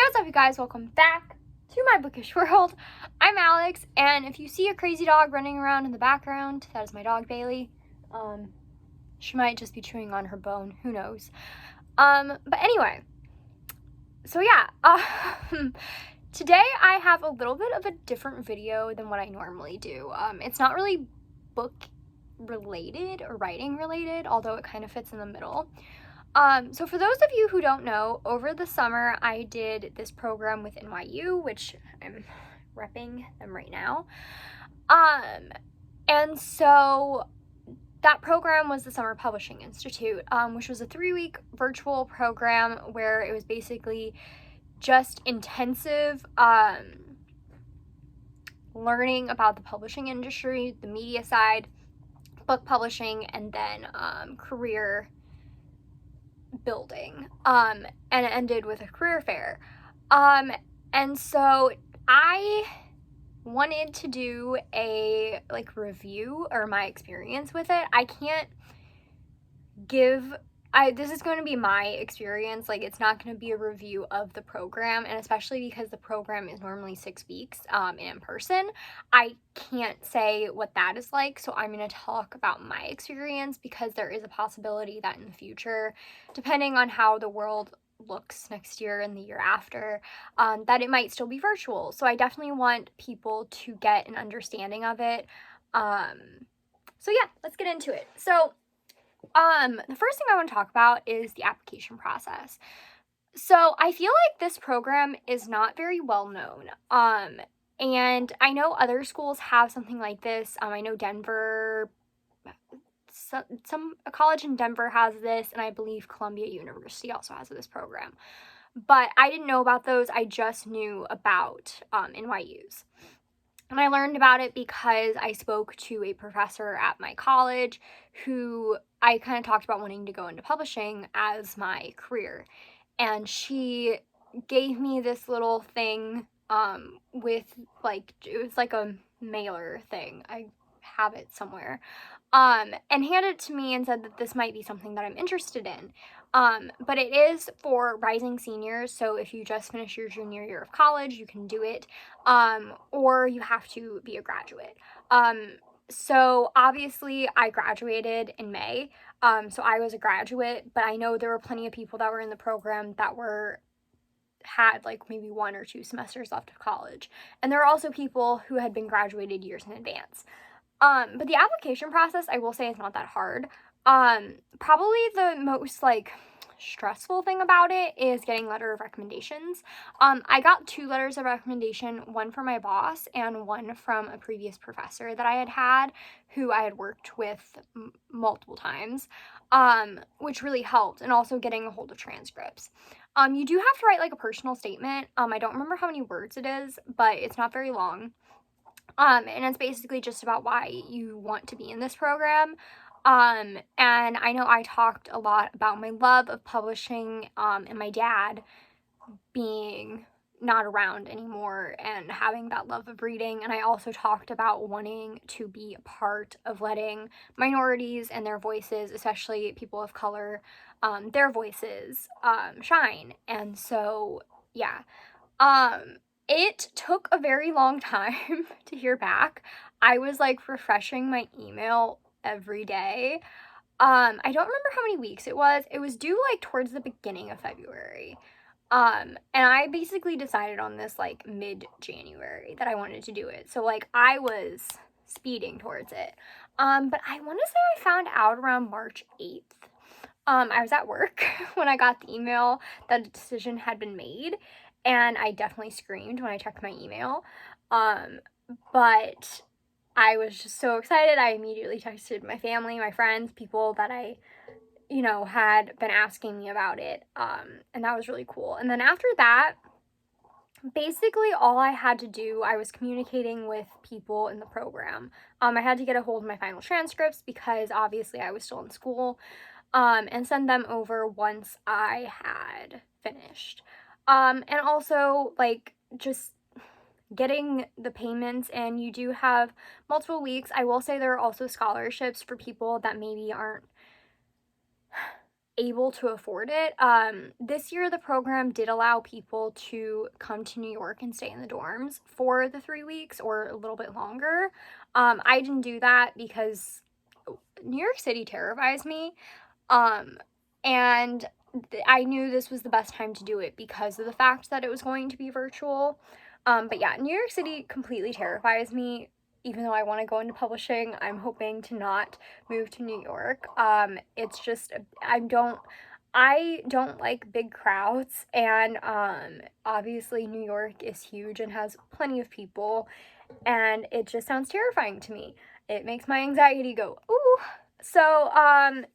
What's up, you guys? Welcome back to my bookish world. I'm Alex, and if you see a crazy dog running around in the background, that is my dog Bailey. She might just be chewing on her bone, who knows. But anyway, so yeah, today I have a little bit of a different video than what I normally do. It's not really book related or writing related, although it kind of fits in the middle. So for those of you who don't know, over the summer I did this program with NYU, which I'm repping them right now. And so that program was the Summer Publishing Institute, which was a 3-week virtual program where it was basically just intensive learning about the publishing industry, the media side, book publishing, and then career building, and it ended with a career fair. And so I wanted to do a review or my experience with it. I can't give this is going to be my experience. It's not going to be a review of the program, and especially because the program is normally 6 weeks in person, I can't say what that is like. So I'm going to talk about my experience, because there is a possibility that in the future, depending on how the world looks next year and the year after, that it might still be virtual. So I definitely want people to get an understanding of it. So yeah, let's get into it. So the first thing I want to talk about is the application process. So I feel like this program is not very well known. And I know other schools have something like this. I know Denver, a college in Denver has this, and I believe Columbia University also has this program. But I didn't know about those. I just knew about NYU's. And I learned about it because I spoke to a professor at my college who I kind of talked about wanting to go into publishing as my career. And she gave me this little thing with it was like a mailer thing. I have it somewhere. And handed it to me and said that this might be something that I'm interested in. But it is for rising seniors, so if you just finished your junior year of college, you can do it, or you have to be a graduate. So obviously I graduated in May, so I was a graduate, but I know there were plenty of people that were in the program that had maybe 1 or 2 semesters left of college, and there were also people who had been graduated years in advance. But the application process, I will say, is not that hard. Probably the most stressful thing about it is getting letter of recommendations. I got 2 letters of recommendation, one from my boss and one from a previous professor that I had who I had worked with multiple times, which really helped, and also getting a hold of transcripts. You do have to write a personal statement. I don't remember how many words it is, but it's not very long. And it's basically just about why you want to be in this program. And I know I talked a lot about my love of publishing, and my dad being not around anymore and having that love of reading. And I also talked about wanting to be a part of letting minorities and their voices, especially people of color, their voices, shine. And so, yeah. It took a very long time to hear back. I was refreshing my email every day. I don't remember how many weeks it was. It was due towards the beginning of February. And I basically decided on this mid-January that I wanted to do it. So I was speeding towards it. But I want to say I found out around March 8th. I was at work when I got the email that a decision had been made. And I definitely screamed when I checked my email. But I was just so excited. I immediately texted my family, my friends, people that I, had been asking me about it. And that was really cool. And then after that, basically all I had to do, I was communicating with people in the program. I had to get a hold of my final transcripts because obviously I was still in school, and send them over once I had finished. And also, just getting the payments, and you do have multiple weeks. I will say there are also scholarships for people that maybe aren't able to afford it. This year the program did allow people to come to New York and stay in the dorms for the 3 weeks or a little bit longer. I didn't do that because New York City terrifies me. And I knew this was the best time to do it because of the fact that it was going to be virtual. But yeah, New York City completely terrifies me. Even though I want to go into publishing, I'm hoping to not move to New York. It's just, I don't like big crowds, and obviously New York is huge and has plenty of people, and it just sounds terrifying to me. It makes my anxiety go, ooh. So,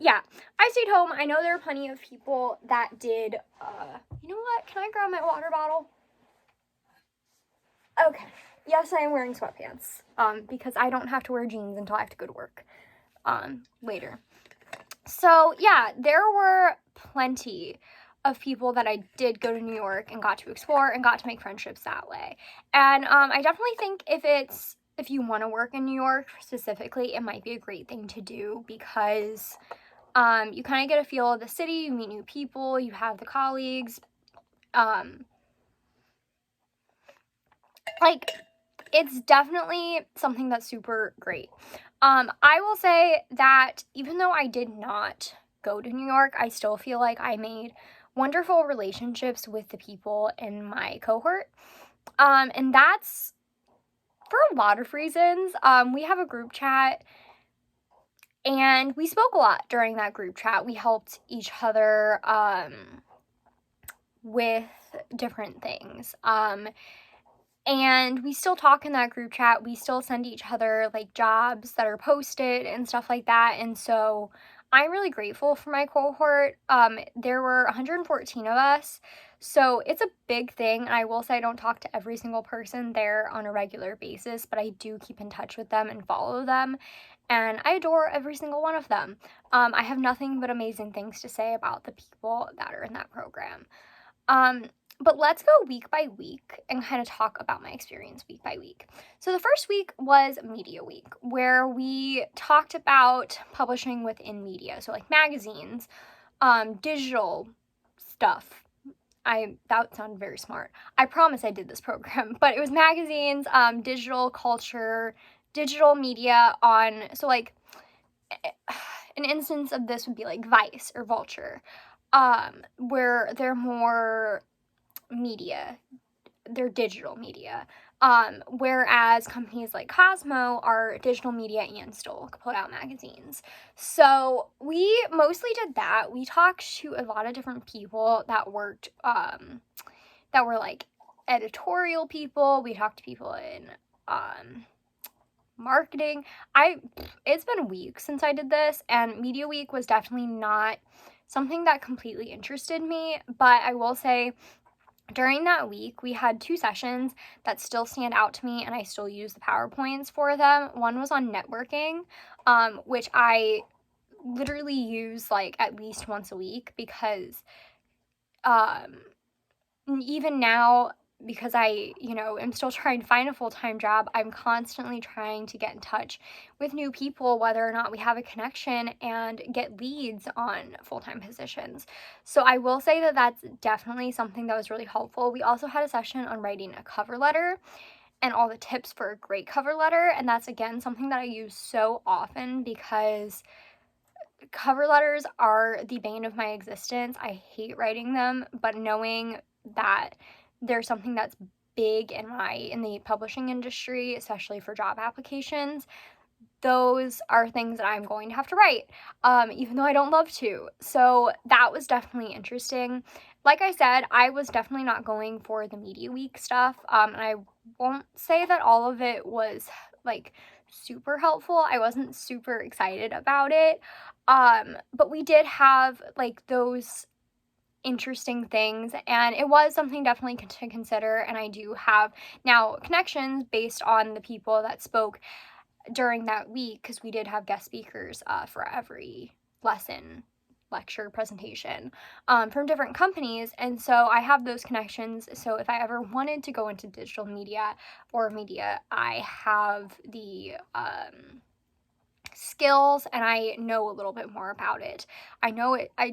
yeah, I stayed home. I know there are plenty of people that did, you know what? Can I grab my water bottle? Okay. Yes, I am wearing sweatpants, because I don't have to wear jeans until I have to go to work, later. So, yeah, there were plenty of people that I did go to New York and got to explore and got to make friendships that way. And, I definitely think if you want to work in New York specifically, it might be a great thing to do because, you kind of get a feel of the city, you meet new people, you have the colleagues, like, it's definitely something that's super great. I will say that even though I did not go to New York, I still feel like I made wonderful relationships with the people in my cohort. And that's for a lot of reasons. We have a group chat, and we spoke a lot during that group chat. We helped each other with different things. And we still talk in that group chat. We still send each other like jobs that are posted and stuff like that. And so I'm really grateful for my cohort. There were 114 of us. So it's a big thing. And I will say I don't talk to every single person there on a regular basis, but I do keep in touch with them and follow them. And I adore every single one of them. I have nothing but amazing things to say about the people that are in that program. But let's go week by week and kind of talk about my experience week by week. So the first week was Media Week, where we talked about publishing within media. So like magazines, digital stuff. That sounded very smart. I promise I did this program, but it was magazines, digital culture, digital media so like an instance of this would be like Vice or Vulture, where they're more media, they're digital media, whereas companies like Cosmo are digital media and still put out magazines. So we mostly did that. We talked to a lot of different people that worked, that were like editorial people. We talked to people in marketing. It's been weeks since I did this, and Media Week was definitely not something that completely interested me, but I will say during that week, we had 2 sessions that still stand out to me, and I still use the PowerPoints for them. One was on networking, which I literally use like at least once a week because even now, because I, am still trying to find a full-time job, I'm constantly trying to get in touch with new people, whether or not we have a connection, and get leads on full-time positions. So I will say that that's definitely something that was really helpful. We also had a session on writing a cover letter and all the tips for a great cover letter, and that's, again, something that I use so often because cover letters are the bane of my existence. I hate writing them, but knowing that there's something that's big in the publishing industry, especially for job applications, those are things that I'm going to have to write, even though I don't love to. So that was definitely interesting. Like I said, I was definitely not going for the Media Week stuff, and I won't say that all of it was like super helpful. I wasn't super excited about it, but we did have like those interesting things, and it was something definitely to consider. And I do have now connections based on the people that spoke during that week, because we did have guest speakers for every lesson, lecture, presentation, from different companies, and so I have those connections. So if I ever wanted to go into digital media or media, I have the skills, and I know a little bit more about it. I know it, I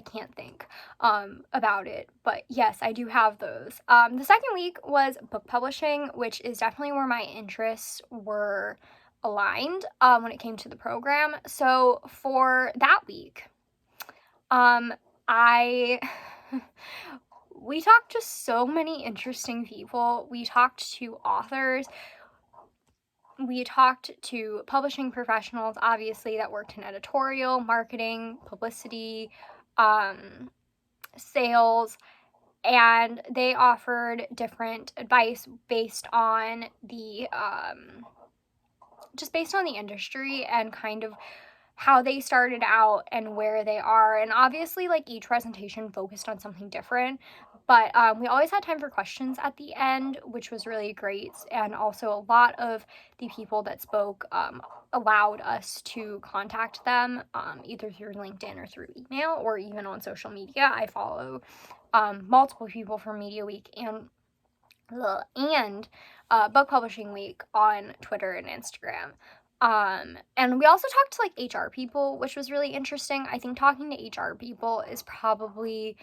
can't think about it, but yes, I do have those. The second week was book publishing, which is definitely where my interests were aligned when it came to the program. So for that week, I we talked to so many interesting people. We talked to authors. We talked to publishing professionals, obviously, that worked in editorial, marketing, publicity, sales, and they offered different advice based on the just based on the industry and kind of how they started out and where they are. And obviously, like, each presentation focused on something different, but we always had time for questions at the end, which was really great. And also a lot of the people that spoke allowed us to contact them either through LinkedIn or through email or even on social media. I follow multiple people from Media Week and Book Publishing Week on Twitter and Instagram. And we also talked to like HR people, which was really interesting. I think talking to HR people is probably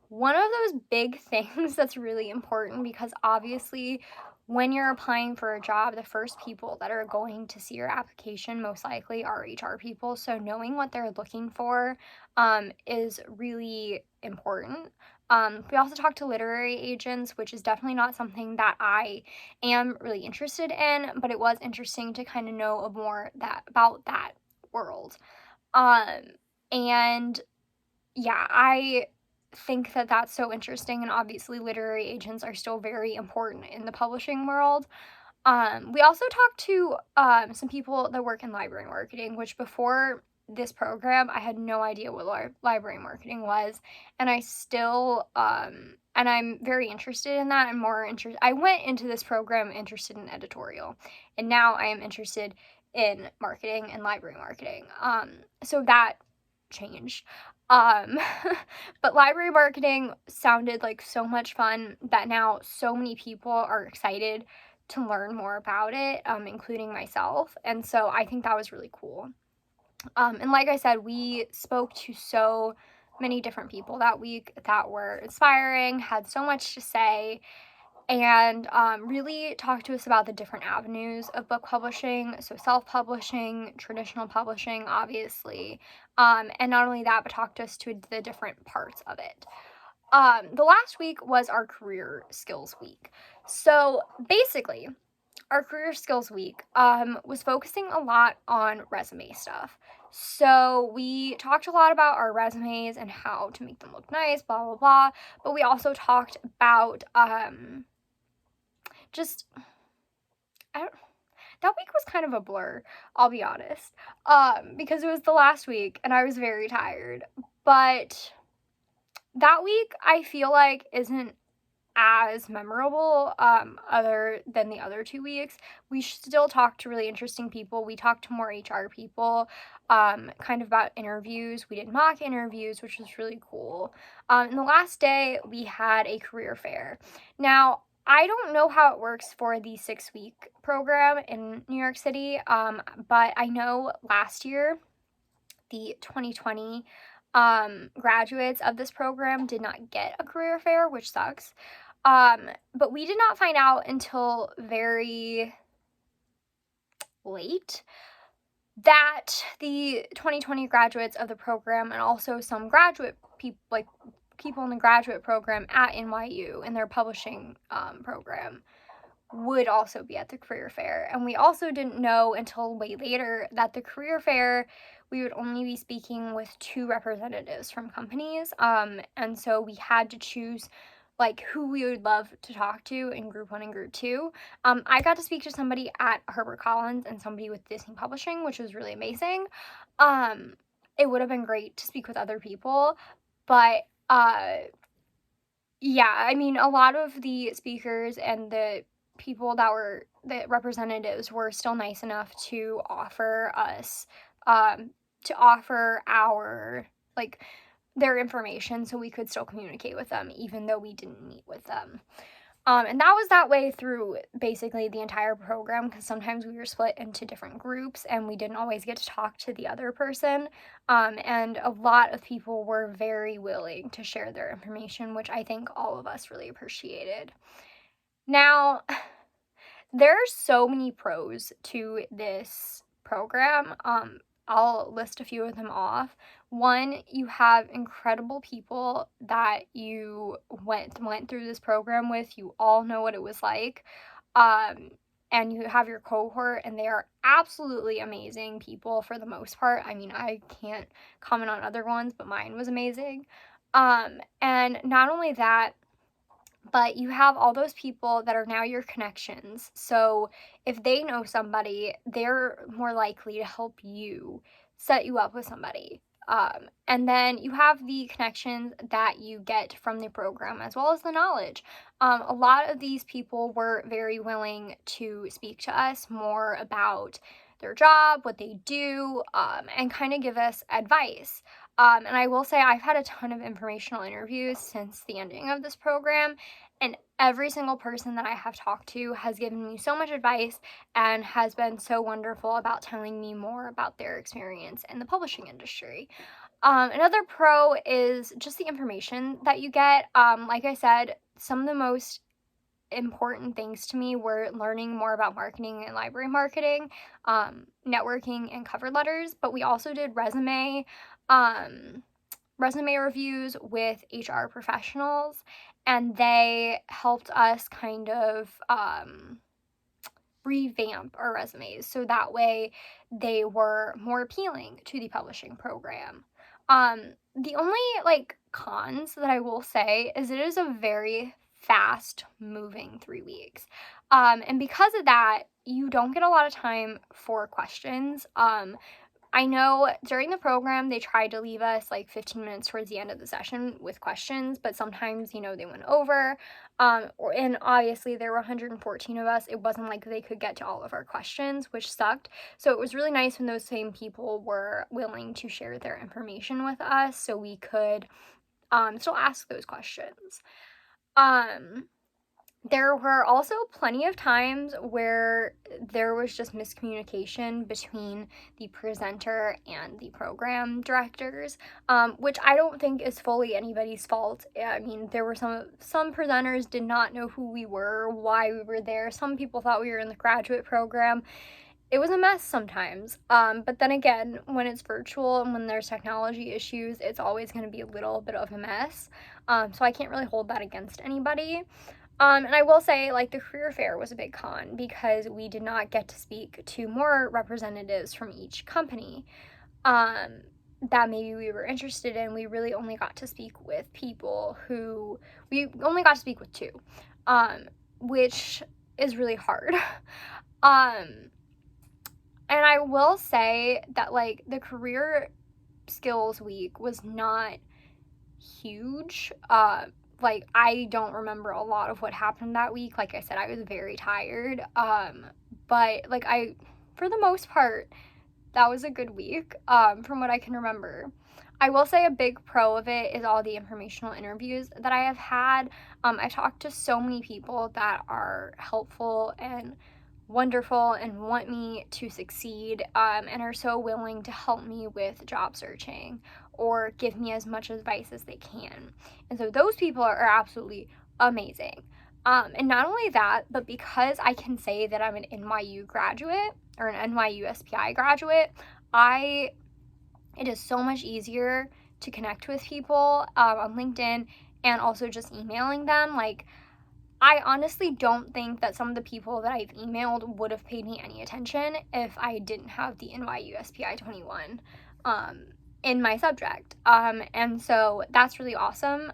one of those big things that's really important, because obviously when you're applying for a job, the first people that are going to see your application most likely are HR people. So knowing what they're looking for is really important. We also talked to literary agents, which is definitely not something that I am really interested in, but it was interesting to kind of know more about that world. And yeah, I think that that's so interesting, and obviously literary agents are still very important in the publishing world. We also talked to some people that work in library marketing, which before this program I had no idea what library marketing was, and I still and I'm very interested in that. I went into this program interested in editorial, and now I am interested in marketing and library marketing. So that changed. But library marketing sounded like so much fun that now so many people are excited to learn more about it, including myself. And so I think that was really cool. And like I said, we spoke to so many different people that week that were inspiring, had so much to say, and really talked to us about the different avenues of book publishing. So self-publishing, traditional publishing, obviously. And not only that, but talked to us to the different parts of it. The last week was our career skills week. So basically, our career skills week was focusing a lot on resume stuff. So we talked a lot about our resumes and how to make them look nice, blah, blah, blah. But we also talked about that week was kind of a blur, I'll be honest, because it was the last week and I was very tired. But that week I feel like isn't as memorable other than the other 2 weeks. We still talked to really interesting people. We talked to more HR people, kind of about interviews. We did mock interviews, which was really cool. And the last day we had a career fair. Now, I don't know how it works for the 6-week program in New York City, but I know last year, the 2020 graduates of this program did not get a career fair, which sucks. But we did not find out until very late that the 2020 graduates of the program, and also some graduate people, like people in the graduate program at NYU in their publishing program, would also be at the career fair. And we also didn't know until way later that the career fair, we would only be speaking with 2 representatives from companies. And so we had to choose like who we would love to talk to in group 1 and group 2. I got to speak to somebody at HarperCollins and somebody with Disney Publishing, which was really amazing. It would have been great to speak with other people, but yeah, I mean, a lot of the speakers and the people that were the representatives were still nice enough to offer us our like their information so we could still communicate with them even though we didn't meet with them. And that was that way through basically the entire program, because sometimes we were split into different groups and we didn't always get to talk to the other person. And a lot of people were very willing to share their information, which I think all of us really appreciated. Now, there are so many pros to this program. I'll list a few of them off. One, you have incredible people that you went through this program with. You all know what it was like. And you have your cohort, and they are absolutely amazing people for the most part. I mean, I can't comment on other ones, but mine was amazing. And not only that, but you have all those people that are now your connections. So if they know somebody, they're more likely to help you set you up with somebody. And then you have the connections that you get from the program, as well as the knowledge. A lot of these people were very willing to speak to us more about their job, what they do, and kind of give us advice. And I will say I've had a ton of informational interviews since the ending of this program, and every single person that I have talked to has given me so much advice and has been so wonderful about telling me more about their experience in the publishing industry. Another pro is just the information that you get. Like I said, some of the most important things to me were learning more about marketing and library marketing, networking, and cover letters. But we also did resume reviews with HR professionals, and they helped us kind of revamp our resumes so that way they were more appealing to the publishing program. The only cons that I will say is it is a very fast moving 3 weeks. And because of that, you don't get a lot of time for questions. I know during the program, they tried to leave us 15 minutes towards the end of the session with questions, but sometimes, they went over. And obviously there were 114 of us. It wasn't like they could get to all of our questions, which sucked. So it was really nice when those same people were willing to share their information with us so we could still ask those questions. There were also plenty of times where there was just miscommunication between the presenter and the program directors, which I don't think is fully anybody's fault. I mean, there were some presenters did not know who we were, why we were there. Some people thought we were in the graduate program. It was a mess sometimes. But then again, when it's virtual and when there's technology issues, it's always going to be a little bit of a mess. So I can't really hold that against anybody. And I will say, the career fair was a big con because we did not get to speak to more representatives from each company that maybe we were interested in. We really only got to speak with people who we only got to speak with two, which is really hard. And I will say that the career skills week was not huge. I don't remember a lot of what happened that week. Like I said, I was very tired. But for the most part, that was a good week, from what I can remember. I will say a big pro of it is all the informational interviews that I have had. I talked to so many people that are helpful and wonderful and want me to succeed, and are so willing to help me with job searching or give me as much advice as they can. And so those people are absolutely amazing. And not only that, but because I can say that I'm an NYU graduate or an NYU SPI graduate, it is so much easier to connect with people on LinkedIn and also just emailing them. I honestly don't think that some of the people that I've emailed would have paid me any attention if I didn't have the NYU SPI 21 in my subject. And so that's really awesome.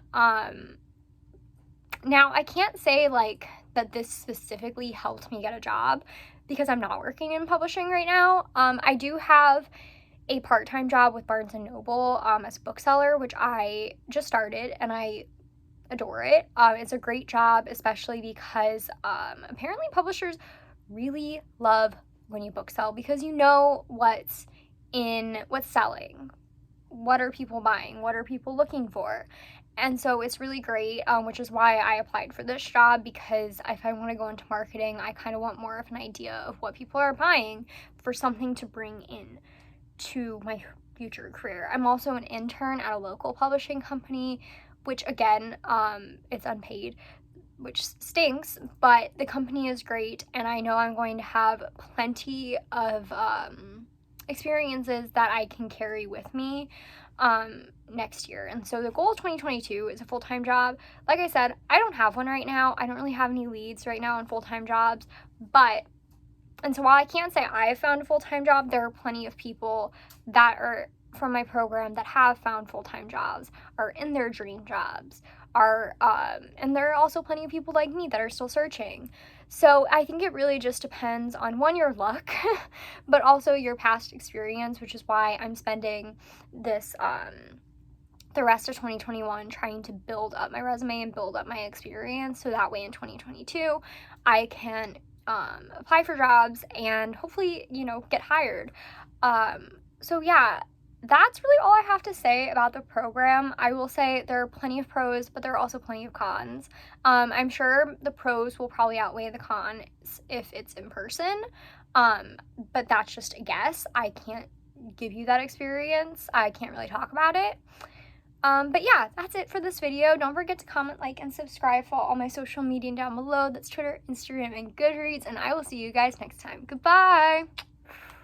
Now, I can't say that this specifically helped me get a job because I'm not working in publishing right now. I do have a part-time job with Barnes & Noble as a bookseller, which I just started, and I adore it. It's a great job, especially because apparently publishers really love when you book sell because you know what's selling, what are people buying, what are people looking for. And so it's really great, which is why I applied for this job, because if I want to go into marketing, I kind of want more of an idea of what people are buying for something to bring in to my future career. I'm also an intern at a local publishing company, which again, it's unpaid, which stinks, but the company is great, and I know I'm going to have plenty of experiences that I can carry with me next year. And so the goal of 2022 is a full-time job. Like I said, I don't have one right now. I don't really have any leads right now on full-time jobs, and so while I can't say I have found a full-time job, there are plenty of people that are from my program that have found full-time jobs, are in their dream jobs, and there are also plenty of people like me that are still searching. So I think it really just depends on, one, your luck, but also your past experience, which is why I'm spending this, the rest of 2021 trying to build up my resume and build up my experience, so that way in 2022 I can apply for jobs and hopefully, get hired. So yeah, that's really all I have to say about the program. I will say there are plenty of pros, but there are also plenty of cons. I'm sure the pros will probably outweigh the cons if it's in person, but that's just a guess. I can't give you that experience. I can't really talk about it. But yeah, that's it for this video. Don't forget to comment, like, and subscribe. Follow all my social media down below. That's Twitter, Instagram, and Goodreads, and I will see you guys next time. Goodbye!